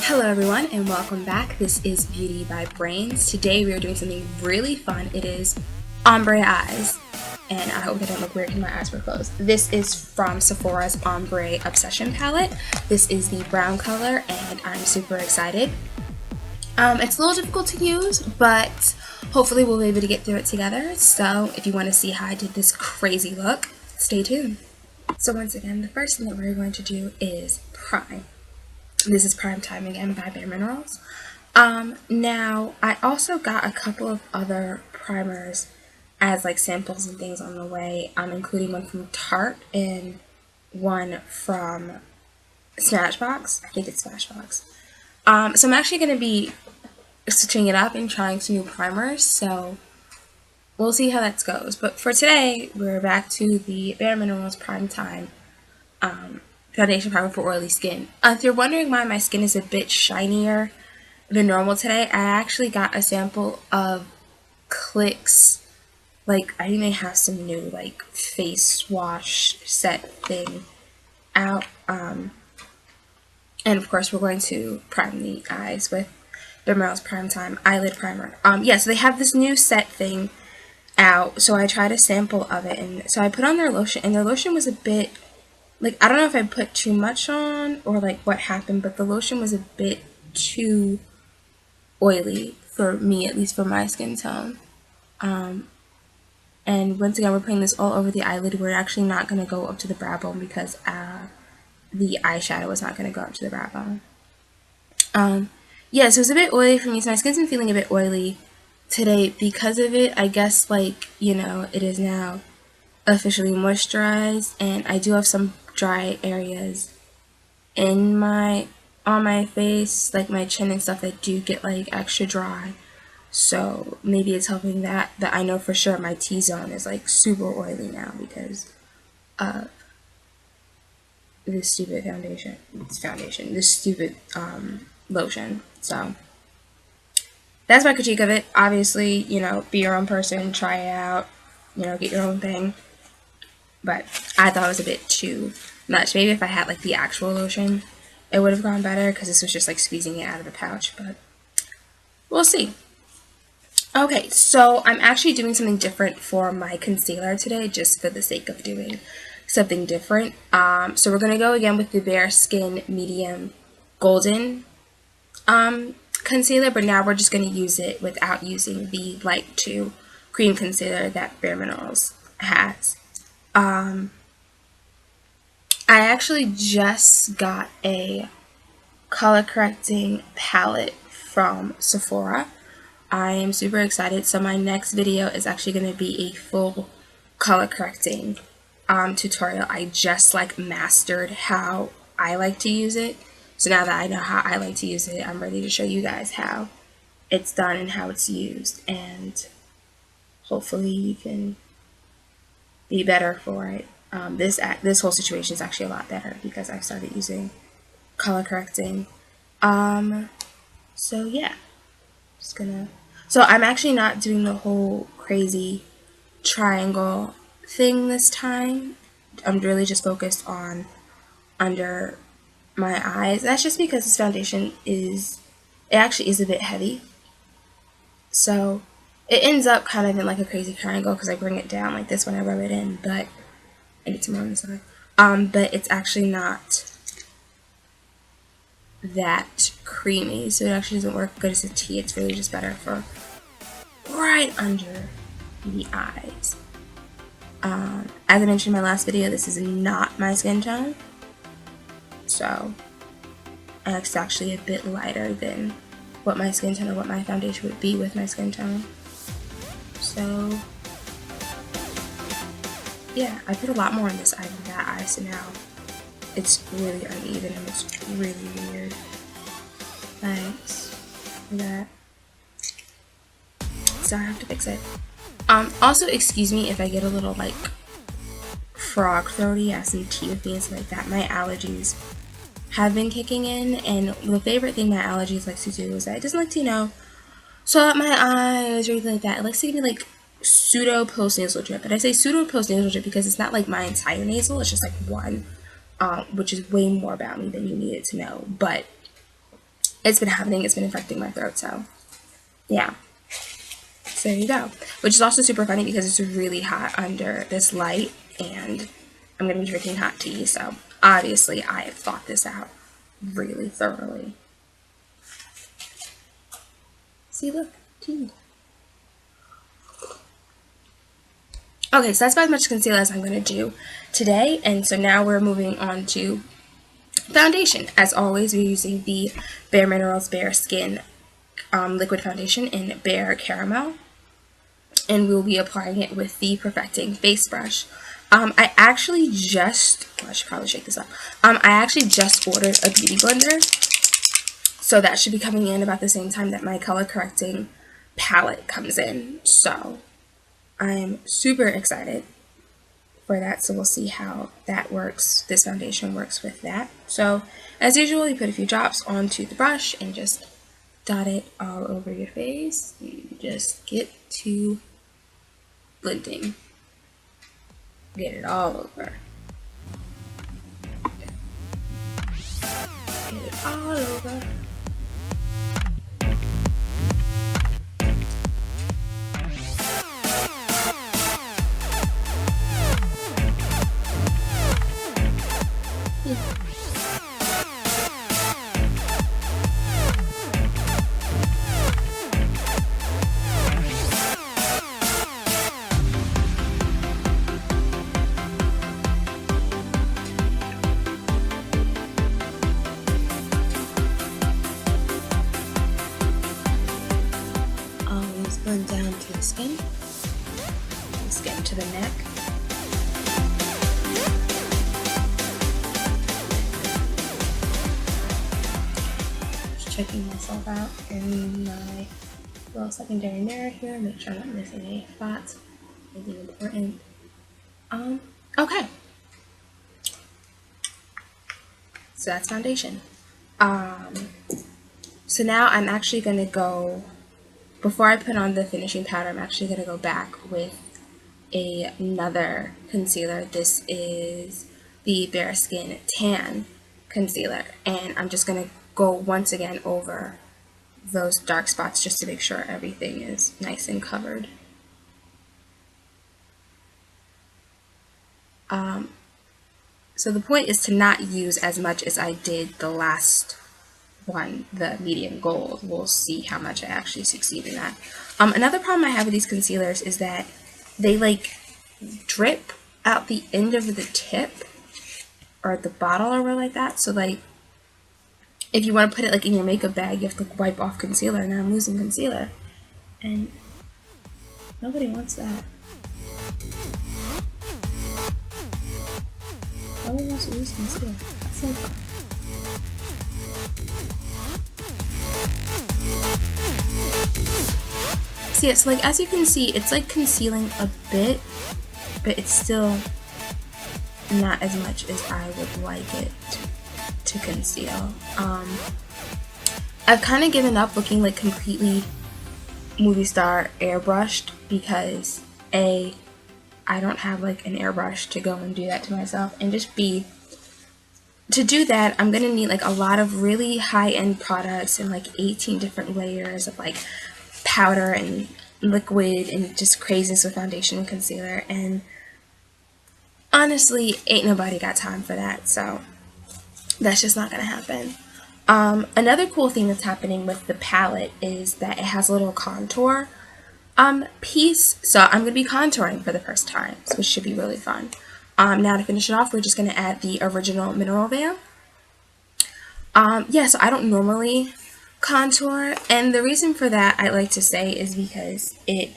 Hello everyone and welcome back. This is Beauty by Brains. Today we are doing something really fun. It is ombre eyes. And I hope they don't look weird because my eyes were closed. This is from Sephora's Ombre Obsession palette. This is the brown color and I'm super excited. It's a little difficult to use, but hopefully we'll be able to get through it together. So if you want to see how I did this crazy look, stay tuned. So once again, the first thing that we're going to do is prime. This is Prime Time again by BareMinerals. Now, I also got a couple of other primers as like samples and things on the way, including one from Tarte and one from Smashbox. I think it's Smashbox. So I'm actually going to be switching it up and trying some new primers, so we'll see how that goes. But for today, we're back to the BareMinerals Prime Time foundation primer for oily skin. If you're wondering why my skin is a bit shinier than normal today, I actually got a sample of Click's, like, I think they have some new like face wash set thing out, and of course we're going to prime the eyes with BareMinerals Prime Time Eyelid Primer. Yeah, so they have this new set thing out, so I tried a sample of it, and so I put on their lotion, and their lotion was a bit, like, I don't know if I put too much on or like what happened, but the lotion was a bit too oily for me, at least for my skin tone. And once again, we're putting this all over the eyelid. We're actually not going to go up to the brow bone because the eyeshadow is not going to go up to the brow bone. Yeah, so it's a bit oily for me, so my skin's been feeling a bit oily today because of it. I guess, like, you know, it is now officially moisturized, and I do have some dry areas on my face, like my chin and stuff, that do get like extra dry, so maybe it's helping that. But I know for sure my T-zone is like super oily now because of this stupid this stupid lotion. So that's my critique of it. Obviously, you know, be your own person, try it out, you know, get your own thing. But I thought it was a bit too much. Maybe if I had like the actual lotion, it would have gone better, because this was just like squeezing it out of the pouch, but we'll see. Okay, so I'm actually doing something different for my concealer today, just for the sake of doing something different. So we're going to go again with the BareSkin Medium Golden concealer, but now we're just going to use it without using the Light 2 cream concealer that BareMinerals has. I actually just got a color correcting palette from Sephora. I am super excited. So my next video is actually going to be a full color correcting tutorial. I just like mastered how I like to use it. So now that I know how I like to use it, I'm ready to show you guys how it's done and how it's used, and hopefully you can be better for it. This whole situation is actually a lot better because I've started using color correcting. So yeah, so I'm actually not doing the whole crazy triangle thing this time. I'm really just focused on under my eyes. That's just because this foundation actually is a bit heavy, so it ends up kind of in like a crazy triangle because I bring it down like this when I rub it in, but I need some more on the side. But it's actually not that creamy, so it actually doesn't work good as a tea. It's really just better for right under the eyes. As I mentioned in my last video, this is not my skin tone, so it's actually a bit lighter than what my skin tone or what my foundation would be with my skin tone. So yeah, I put a lot more on this eye than that eye, so now it's really uneven and it's really weird. Thanks for that. So I have to fix it. Also, excuse me if I get a little like frog throaty, have some tea with me and stuff like that. My allergies have been kicking in, and the favorite thing my allergies likes to do is that it doesn't like to, you know, swell up my eyes or anything like that. It likes to give me like pseudo post nasal drip. And I say pseudo post nasal drip because it's not like my entire nasal, it's just like one, which is way more about me than you needed to know. But it's been happening, it's been infecting my throat, so yeah. So there you go. Which is also super funny because it's really hot under this light, and I'm going to be drinking hot tea, so obviously I have thought this out really thoroughly. See, look, tea. Okay, so that's about as much concealer as I'm going to do today, and so now we're moving on to foundation. As always, we're using the BareMinerals BareSkin liquid foundation in Bare Caramel, and we'll be applying it with the Perfecting Face Brush. I actually just, I should probably shake this up. I actually just ordered a beauty blender, so that should be coming in about the same time that my color correcting palette comes in. So I'm super excited for that. So we'll see how that works. This foundation works with that. So as usual, you put a few drops onto the brush and just dot it all over your face. You just get to blending. Get it all over. Get it all over. Blend down to the skin to the neck. Just checking myself out in my little secondary mirror here, make sure I'm not missing any spots, anything important. Okay. So that's foundation. So now I'm actually gonna go, before I put on the finishing powder, I'm actually going to go back with another concealer. This is the BareSkin Tan Concealer, and I'm just going to go once again over those dark spots just to make sure everything is nice and covered. So the point is to not use as much as I did the last one, the medium gold. We'll see how much I actually succeed in that. Another problem I have with these concealers is that they like drip out the end of the tip or the bottle or whatever like that. So like if you want to put it like in your makeup bag, you have to wipe off concealer. Now I'm losing concealer, and nobody wants that. Nobody wants to lose concealer. That's no fun. So yeah, so like as you can see, it's like concealing a bit, but it's still not as much as I would like it to conceal. I've kind of given up looking like completely movie star airbrushed because A, I don't have like an airbrush to go and do that to myself, and just B, to do that I'm gonna need like a lot of really high-end products and like 18 different layers of like powder and liquid and just craziness with foundation and concealer, and honestly ain't nobody got time for that, so that's just not gonna happen. Another cool thing that's happening with the palette is that it has a little contour piece, so I'm gonna be contouring for the first time, which should be really fun. Now to finish it off, we're just gonna add the original mineral veil. Yeah, so I don't normally contour, and the reason for that I like to say is because it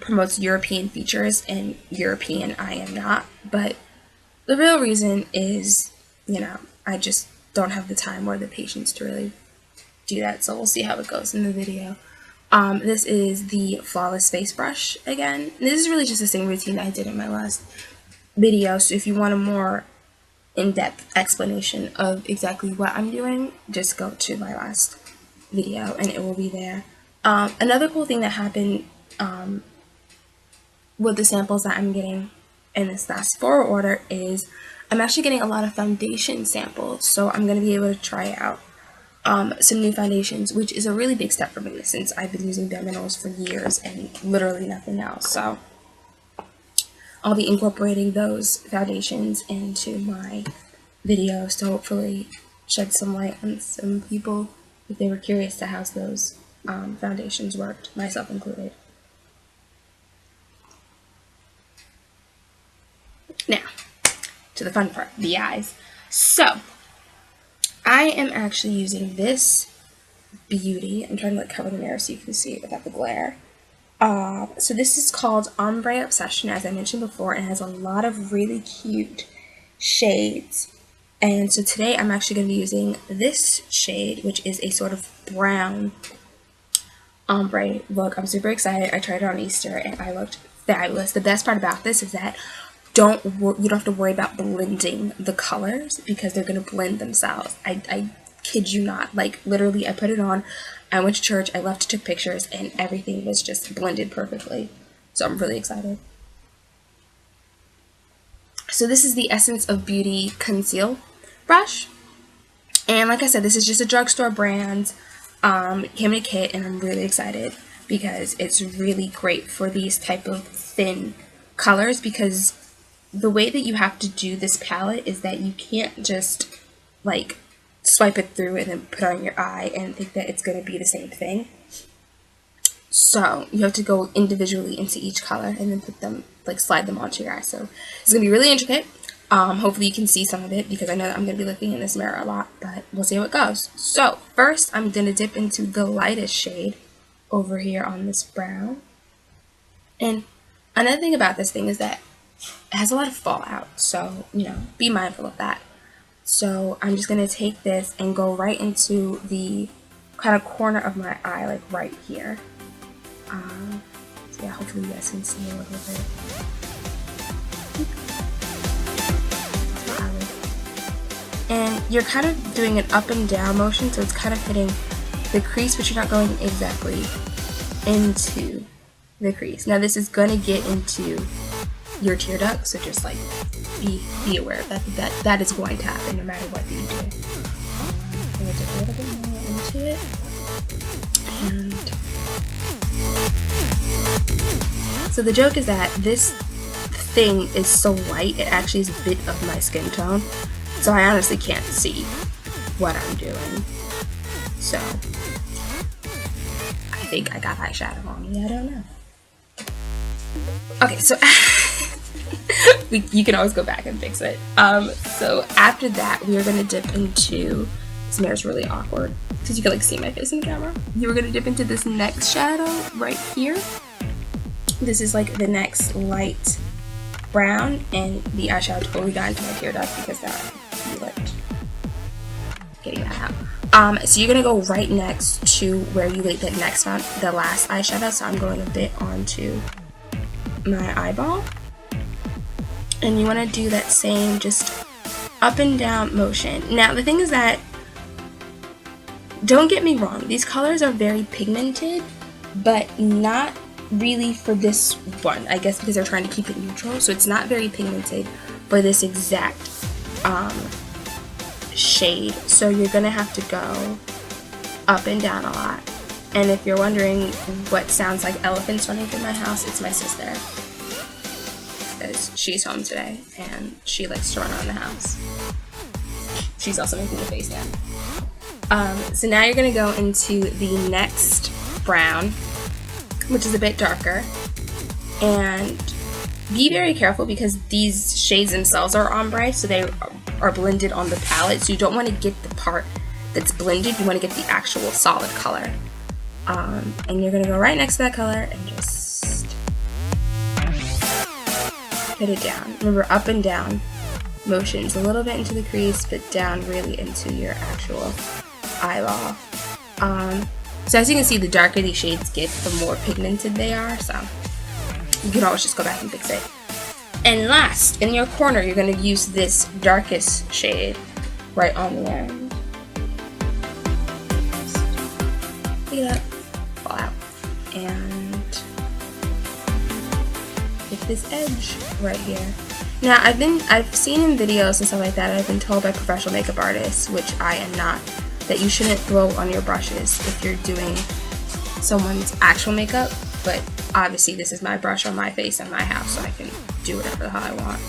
promotes European features, and European I am not, but the real reason is, you know, I just don't have the time or the patience to really do that, so we'll see how it goes in the video. This is the Flawless Face Brush again. This is really just the same routine I did in my last video, so if you want a more in-depth explanation of exactly what I'm doing, just go to my last video and it will be there. Another cool thing that happened with the samples that I'm getting in this last Sephora order is I'm actually getting a lot of foundation samples, so I'm going to be able to try out some new foundations, which is a really big step for me since I've been using BareMinerals for years and literally nothing else. So I'll be incorporating those foundations into my videos to hopefully shed some light on some people if they were curious to how those foundations worked, myself included. Now, to the fun part, the eyes. So, I am actually using this beauty. I'm trying to cover the mirror so you can see it without the glare. So this is called Ombre Obsession, as I mentioned before, and has a lot of really cute shades. And so today I'm actually going to be using this shade, which is a sort of brown ombre look. I'm super excited. I tried it on Easter and I looked fabulous. The best part about this is that you don't have to worry about blending the colors because they're going to blend themselves. I kid you not. Like, literally, I put it on, I went to church, I left, took pictures, and everything was just blended perfectly. So I'm really excited. So this is the Essence of Beauty Conceal Brush. And like I said, this is just a drugstore brand. Came in a kit, and I'm really excited because it's really great for these type of thin colors, because the way that you have to do this palette is that you can't just like swipe it through and then put it on your eye and think that it's going to be the same thing. So you have to go individually into each color and then put them, like, slide them onto your eye. So it's going to be really intricate. Hopefully you can see some of it because I know that I'm going to be looking in this mirror a lot, but we'll see how it goes. So first I'm going to dip into the lightest shade over here on this brown. And another thing about this thing is that it has a lot of fallout, so, you know, be mindful of that. So I'm just going to take this and go right into the kind of corner of my eye, like right here. So yeah, hopefully you guys can see a little bit. That's my eyelid. And you're kind of doing an up and down motion, so it's kind of hitting the crease, but you're not going exactly into the crease. Now this is going to get into your tear duct, so just like be aware of that. That is going to happen no matter what you do. I'm going to dip a little bit more into it, and so the joke is that this thing is so light, it actually is a bit of my skin tone, so I honestly can't see what I'm doing. So I think I got eyeshadow on me, I don't know. Okay, so you can always go back and fix it. So after that, we are going to dip into, this mirror's really awkward because you can like see my face in the camera. You were going to dip into this next shadow right here. This is like the next light brown, and the eyeshadow totally got into my tear duct because that looked getting that out. So you're going to go right next to where you laid the last eyeshadow. So I'm going a bit onto my eyeball, and you want to do that same just up and down motion. Now the thing is that, don't get me wrong, these colors are very pigmented, but not really for this one, I guess because they're trying to keep it neutral, so it's not very pigmented for this exact shade. So you're gonna have to go up and down a lot. And if you're wondering what sounds like elephants running through my house, it's my sister. Because she's home today and she likes to run around the house. She's also making the face now. So now you're going to go into the next brown, which is a bit darker. And be very careful because these shades themselves are ombre, so they are blended on the palette. So you don't want to get the part that's blended, you want to get the actual solid color. And you're going to go right next to that color and just put it down. Remember, up and down motions, a little bit into the crease, but down really into your actual eyeball. So as you can see, the darker these shades get, the more pigmented they are, so you can always just go back and fix it. And last, in your corner, you're going to use this darkest shade right on the end. See that? Fall out. And this edge right here. Now I've seen in videos and stuff like that, I've been told by professional makeup artists, which I am not, that you shouldn't blow on your brushes if you're doing someone's actual makeup, but obviously this is my brush on my face in my house, so I can do whatever the hell I want.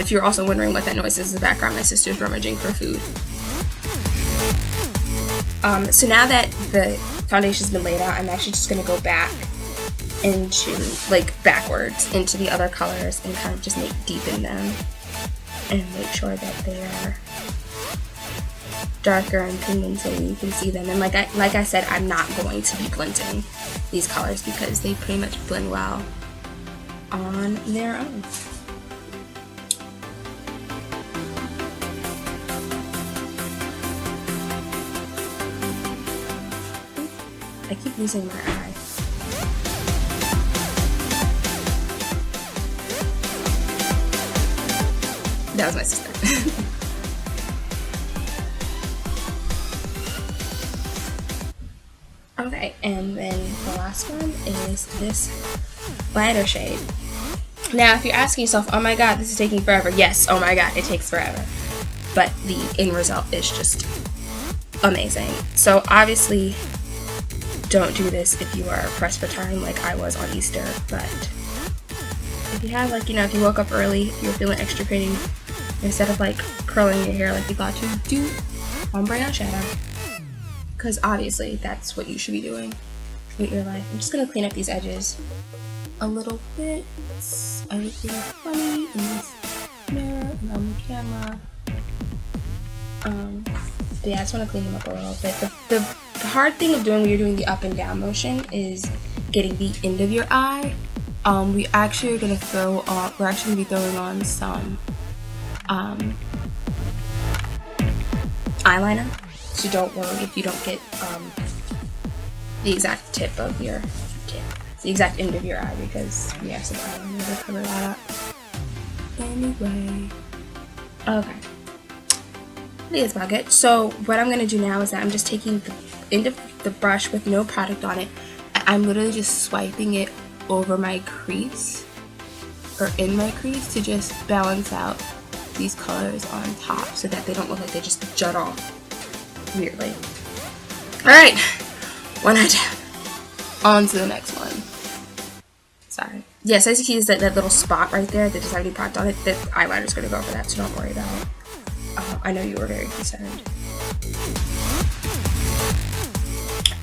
If you're also wondering what that noise is in the background, my sister's rummaging for food. So now that the foundation's been laid out, I'm actually just going to go back into, like, backwards into the other colors and kind of just deepen them and make sure that they are darker and pigmented and you can see them. And like I said, I'm not going to be blending these colors because they pretty much blend well on their own. I keep losing my eye. That was my sister. Okay, and then the last one is this lighter shade. Now, if you're asking yourself, oh my god, this is taking forever. Yes, oh my god, it takes forever. But the end result is just amazing. So obviously, don't do this if you are pressed for time like I was on Easter, but if you have, like, you know, if you woke up early, if you're feeling extra pretty, instead of like curling your hair like you thought you would, do ombre eyeshadow. Because obviously that's what you should be doing with your life. I'm just going to clean up these edges a little bit. Everything is funny in this mirror and on the camera. But yeah, I just want to clean them up a little bit. The hard thing of doing when you're doing the up and down motion is getting the end of your eye. We actually are going to throw on, we're actually going to be throwing on some eyeliner. So don't worry if you don't get the exact tip of your the exact end of your eye, because we have some eyeliner to cover that up. Anyway, okay, I think that's about it. So what I'm gonna do now is that I'm just taking the end of the brush with no product on it. I'm literally just swiping it over my crease or in my crease to just balance out these colors on top so that they don't look like they just jut off weirdly. Alright, one eye down. On to the next one. Sorry. Yes, as you can see, that little spot right there that just already product on it, the eyeliner's going to go over that, so don't worry about it. I know you were very concerned.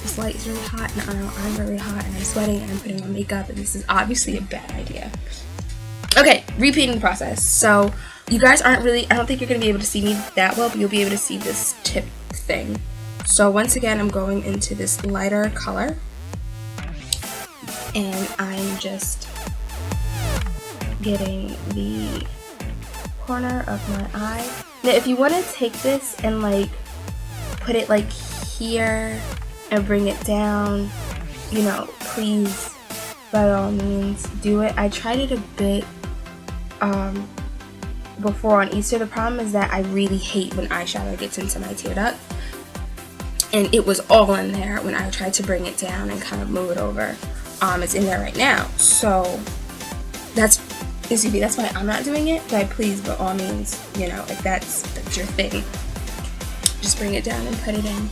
This light is really hot, and I know I'm really hot, and I'm sweating, and I'm putting on makeup, and this is obviously a bad idea. Okay, repeating the process. So, you guys aren't really, I don't think you're going to be able to see me that well, but you'll be able to see this tip thing. So once again, I'm going into this lighter color, and I'm just getting the corner of my eye. Now if you want to take this and like put it like here and bring it down, you know, please, by all means, do it. I tried it a bit before on Easter. The problem is that I really hate when eyeshadow gets into my tear duct, and it was all in there when I tried to bring it down and kind of move it over. It's in there right now, so that's why I'm not doing it. But please, by all means, you know, if that's your thing, just bring it down and put it in.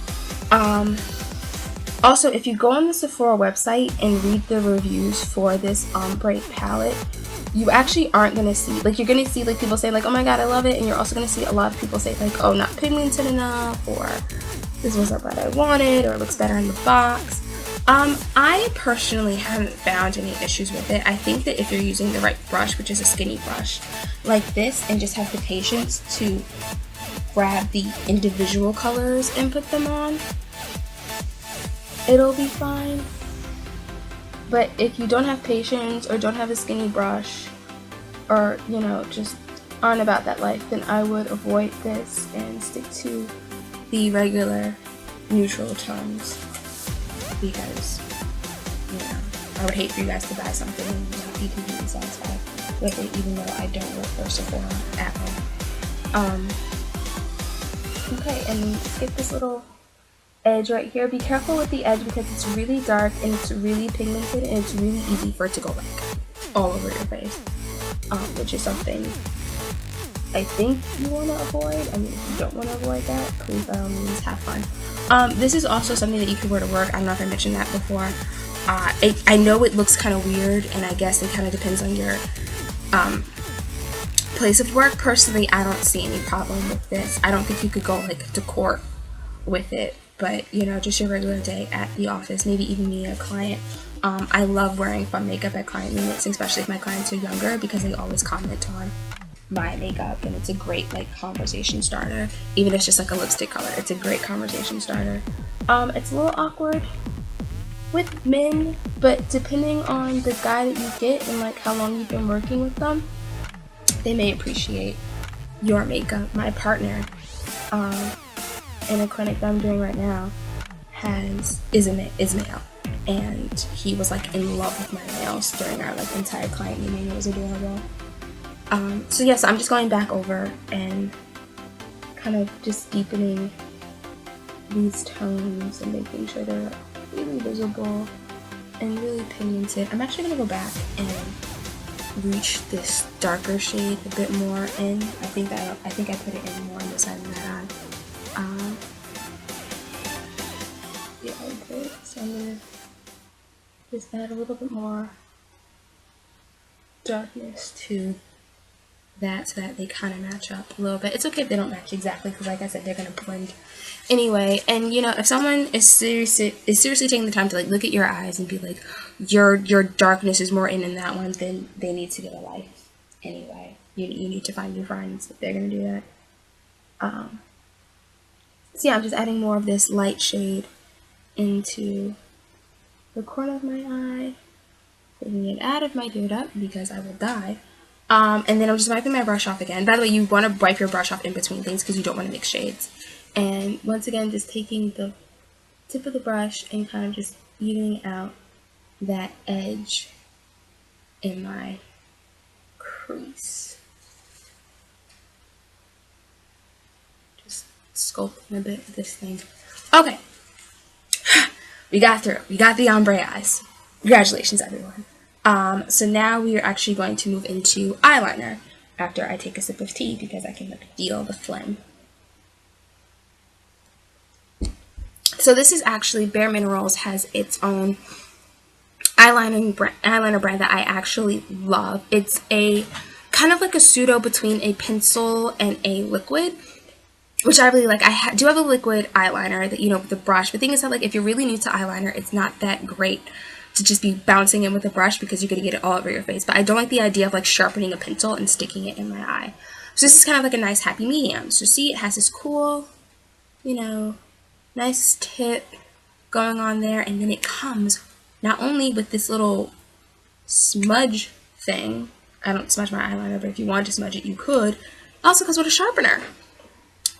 Also, if you go on the Sephora website and read the reviews for this Ombre palette, you actually aren't going to see, like, you're going to see, like, people say, like, oh my god, I love it, and you're also going to see a lot of people say, like, oh, not pigmented enough, or this wasn't what I wanted, or it looks better in the box. I personally haven't found any issues with it. I think that if you're using the right brush, which is a skinny brush, like this, and just have the patience to grab the individual colors and put them on, it'll be fine. But if you don't have patience, or don't have a skinny brush, or, you know, just aren't about that life, then I would avoid this and stick to the regular neutral tones, because, you know, I would hate for you guys to buy something and not be completely satisfied with it, even though I don't work for Sephora at all. Okay, and skip this little edge right here. Be careful with the edge because it's really dark and it's really pigmented and it's really easy for it to go back. all over your face, which is something I think you want to avoid. I mean, if you don't want to avoid that, please by all means have fun. This is also something that you can wear to work. I don't know if I mentioned that before. I know it looks kind of weird, and I guess it kind of depends on your place of work. Personally, I don't see any problem with this. I don't think you could go like to court with it, but you know, just your regular day at the office, maybe even meeting a client. I love wearing fun makeup at client meetings, especially if my clients are younger, because they always comment on my makeup, and it's a great like conversation starter. Even if it's just like a lipstick color, it's a great conversation starter. It's a little awkward with men, but depending on the guy that you get and like how long you've been working with them, they may appreciate your makeup. My partner in a clinic that I'm doing right now is male, and he was like in love with my nails during our like entire client meeting. It was adorable. So yes, I'm just going back over and kind of just deepening these tones and making sure they're really visible and really pigmented. I'm actually gonna go back and reach this darker shade a bit more in. I think I put it in more on the side of my eye. Yeah, okay. So I'm gonna just add a little bit more darkness to that so that they kind of match up a little bit. It's okay if they don't match exactly, because like I said, they're gonna blend anyway. And you know, if someone is seriously taking the time to like look at your eyes and be like, your darkness is more in that one, then they need to get a life anyway. You need to find new friends if they're gonna do that. So yeah, I'm just adding more of this light shade into the corner of my eye, taking it out of my dude up because I will die. And then I'm just wiping my brush off again. By the way, you want to wipe your brush off in between things because you don't want to mix shades. And once again, just taking the tip of the brush and kind of just evening out that edge in my crease. Just sculpting a bit of this thing. Okay. We got through. We got the ombre eyes. Congratulations, everyone. So now we are actually going to move into eyeliner after I take a sip of tea because I can like feel the phlegm. So this is actually BareMinerals has its own eyeliner brand that I actually love. It's a kind of like a pseudo between a pencil and a liquid, which I really like. I do have a liquid eyeliner that, you know, with the brush. But the thing is that like if you're really new to eyeliner, it's not that great to just be bouncing in with a brush because you're going to get it all over your face. But I don't like the idea of like sharpening a pencil and sticking it in my eye. So this is kind of like a nice happy medium. So see, it has this cool, you know, nice tip going on there. And then it comes not only with this little smudge thing. I don't smudge my eyeliner, but if you want to smudge it, you could. It also comes with a sharpener.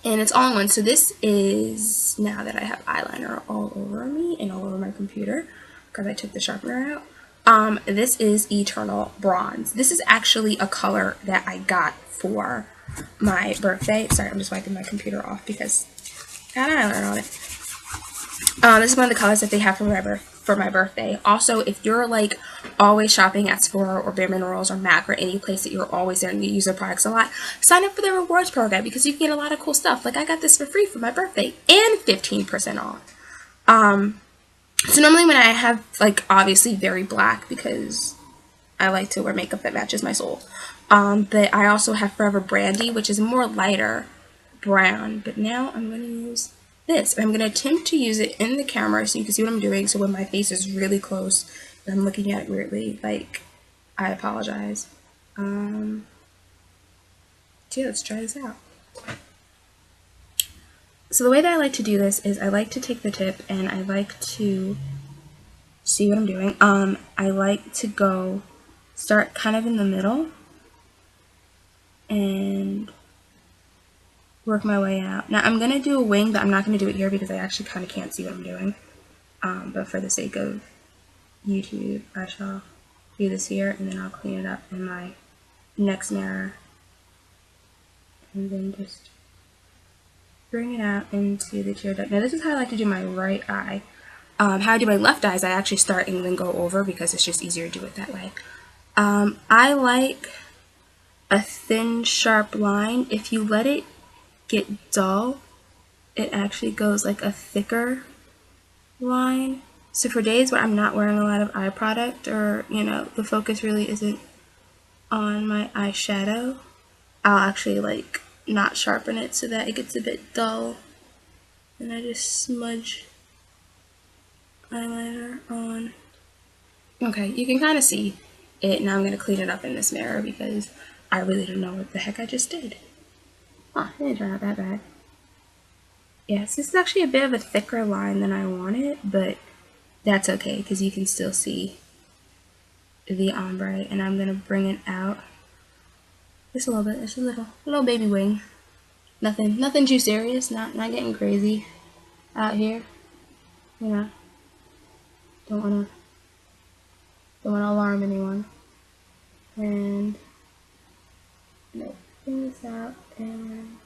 And it's all in one. So this is, now that I have eyeliner all over me and all over my computer, because I took the sharpener out. This is Eternal Bronze. This is actually a color that I got for my birthday. Sorry, I'm just wiping my computer off because I got eyeliner on it. This is one of the colors that they have for my birthday. Also, if you're like always shopping at Sephora or BareMinerals or MAC or any place that you're always there and you use their products a lot, sign up for their rewards program because you can get a lot of cool stuff. Like I got this for free for my birthday and 15% off. So normally when I have, like, obviously very black because I like to wear makeup that matches my soul. But I also have Forever Brandy, which is more lighter brown. But now I'm going to use this. And I'm going to attempt to use it in the camera so you can see what I'm doing. So when my face is really close and I'm looking at it weirdly, like, I apologize. So yeah, let's try this out. So the way that I like to do this is I like to take the tip and I like to see what I'm doing. I like to start kind of in the middle and work my way out. Now I'm going to do a wing, but I'm not going to do it here because I actually kind of can't see what I'm doing. But for the sake of YouTube, I shall do this here and then I'll clean it up in my next mirror. And then just bring it out into the tear duct. Now this is how I like to do my right eye. How I do my left eyes, I actually start and then go over because it's just easier to do it that way. I like a thin, sharp line. If you let it get dull, it actually goes like a thicker line. So for days where I'm not wearing a lot of eye product, or the focus really isn't on my eyeshadow, I'll actually like not sharpen it so that it gets a bit dull, and I just smudge eyeliner on. Okay, you can kind of see it. Now I'm going to clean it up in this mirror because I really don't know what the heck I just did. Oh, it didn't turn out that bad. Yes, this is actually a bit of a thicker line than I wanted, but that's okay because you can still see the ombre, and I'm going to bring it out just a little bit. It's a little baby wing. Nothing too serious, not getting crazy out here. Don't wanna alarm anyone. And bring this out and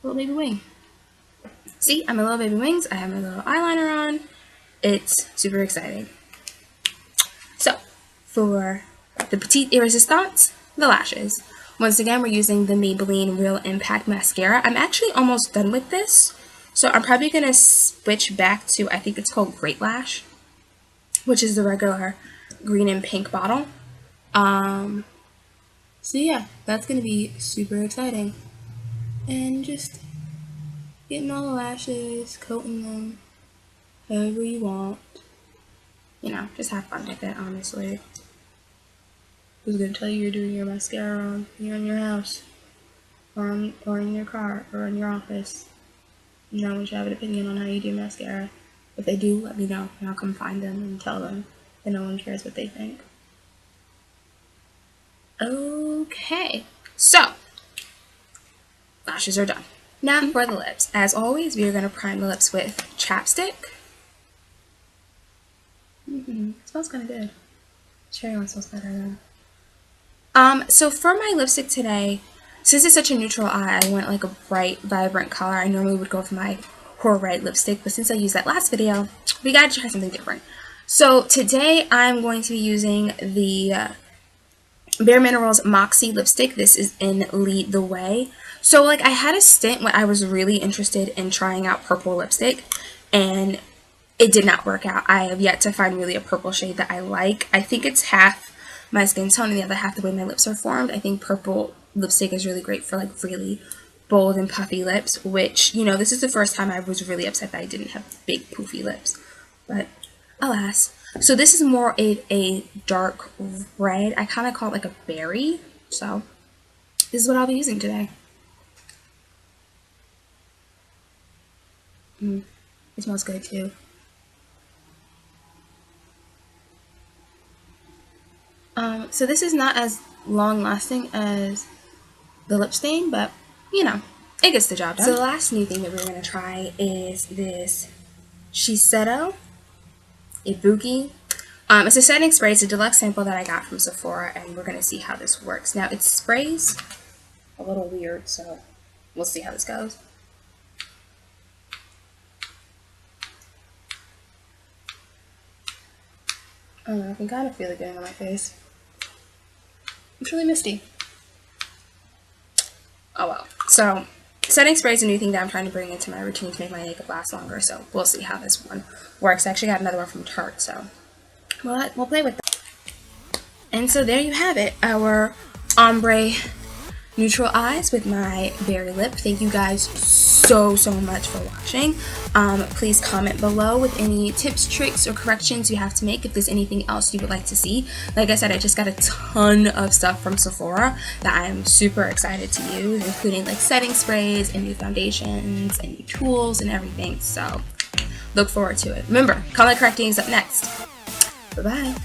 little baby wing. See, I'm a little baby wings. I have my little eyeliner on. It's super exciting. So, for the Petite Irresistance, the lashes. Once again, we're using the Maybelline Real Impact Mascara. I'm actually almost done with this, so I'm probably going to switch back to, I think it's called Great Lash, which is the regular green and pink bottle. So yeah, that's going to be super exciting. And just getting all the lashes, coating them however you want. Just have fun with it, honestly. Who's going to tell you you're doing your mascara on? You're in your house, or in your car, or in your office. No one should have an opinion on how you do mascara. If they do, let me know, and I'll come find them and tell them that no one cares what they think. Okay, so lashes are done. Now for the lips. As always, we are going to prime the lips with chapstick. It smells kind of good. Cherry one smells better though. So for my lipstick today, since it's such a neutral eye, I went like a bright, vibrant color. I normally would go for my Horror Red lipstick, but since I used that last video, we gotta try something different. So today I'm going to be using the BareMinerals Moxie lipstick. This is in Lead the Way. So like I had a stint when I was really interested in trying out purple lipstick, and it did not work out. I have yet to find really a purple shade that I like. I think it's half my skin tone and the other half the way my lips are formed. I think purple lipstick is really great for like really bold and puffy lips, which, this is the first time I was really upset that I didn't have big poofy lips, but alas. So this is more of a dark red. I kind of call it like a berry, so this is what I'll be using today. It smells good too. So this is not as long lasting as the lip stain, but it gets the job done. So the last new thing that we're going to try is this Shiseido Ibuki. It's a setting spray. It's a deluxe sample that I got from Sephora, and we're going to see how this works. Now it sprays a little weird, so we'll see how this goes. I don't know, I can kind of feel it getting on my face. It's really misty. Oh well. So, setting spray is a new thing that I'm trying to bring into my routine to make my makeup last longer, so we'll see how this one works. I actually got another one from Tarte, so we'll play with that. And so there you have it, our ombre neutral eyes with my berry lip. Thank you guys so much for watching. Please comment below with any tips, tricks, or corrections you have to make if there's anything else you would like to see. Like I said, I just got a ton of stuff from Sephora that I'm super excited to use, including like setting sprays and new foundations and new tools and everything, so look forward to it. Remember, color correcting is up next. Bye bye.